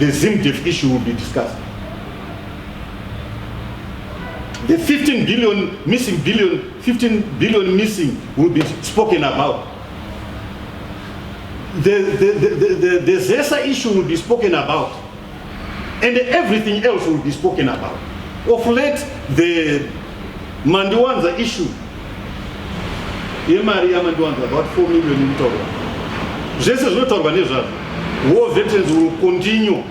the ZimdiTv issue will be discussed. The 15 billion missing will be spoken about. The ZESA issue will be spoken about. And everything else will be spoken about. Of late, the Mandiwanza issue. About 4 million in total. This is not organization. War veterans will continue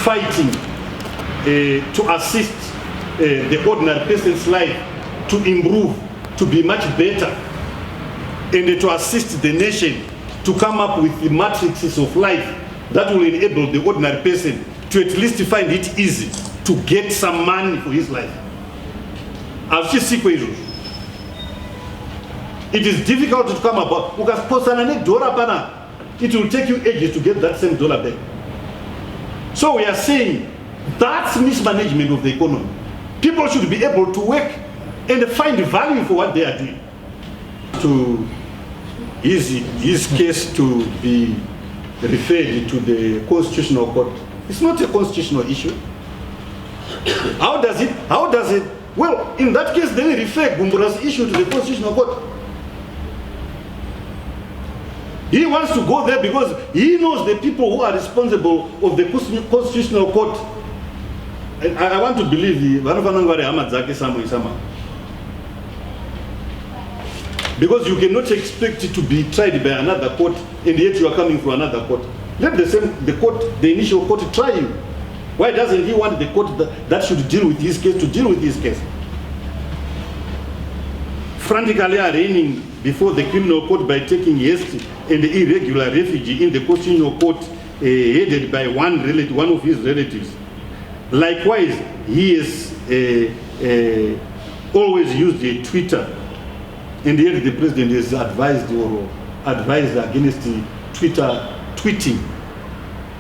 fighting to assist the ordinary person's life to improve, to be much better, and to assist the nation to come up with the matrices of life that will enable the ordinary person to at least find it easy to get some money for his life. It is difficult to come about. It will take you ages to get that same dollar back. So we are saying that's mismanagement of the economy. People should be able to work and find value for what they are doing. To his case to be referred to the Constitutional Court. It's not a constitutional issue. How does it? Well, in that case, they refer Gumbura's issue to the Constitutional Court. He wants to go there because he knows the people who are responsible of the Constitutional Court. And I want to believe because you cannot expect it to be tried by another court and yet you are coming from another court. Let the initial court try you. Why doesn't he want the court that should deal with his case to deal with his case? Frantically arraigning before the criminal court by taking hasty and irregular refugee in the Constitutional Court headed by one of his relatives. Likewise, he has always used a Twitter, and yet the president has advised against the Twitter tweeting.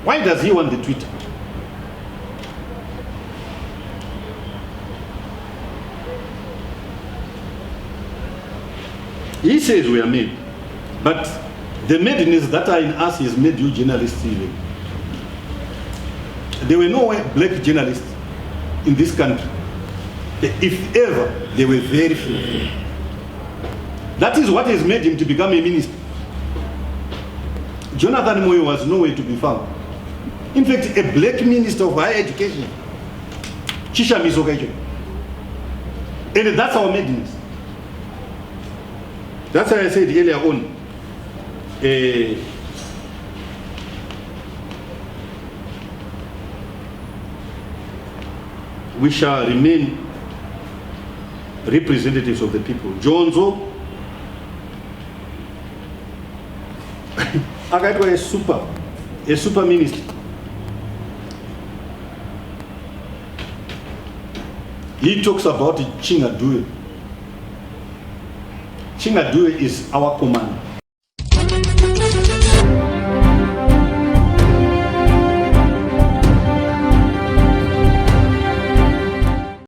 Why does he want the Twitter? He says we are made, but the madness that are in us has made you journalists even. There were no black journalists in this country. If ever, they were very few. That is what has made him to become a minister. Jonathan Moyo was nowhere to be found. In fact, a black minister of higher education, Chisha Misokajo. And that's our madness. That's why I said earlier on, we shall remain representatives of the people. Jonzo, I got a super minister. He talks about Chingadue. Chingadue is our command.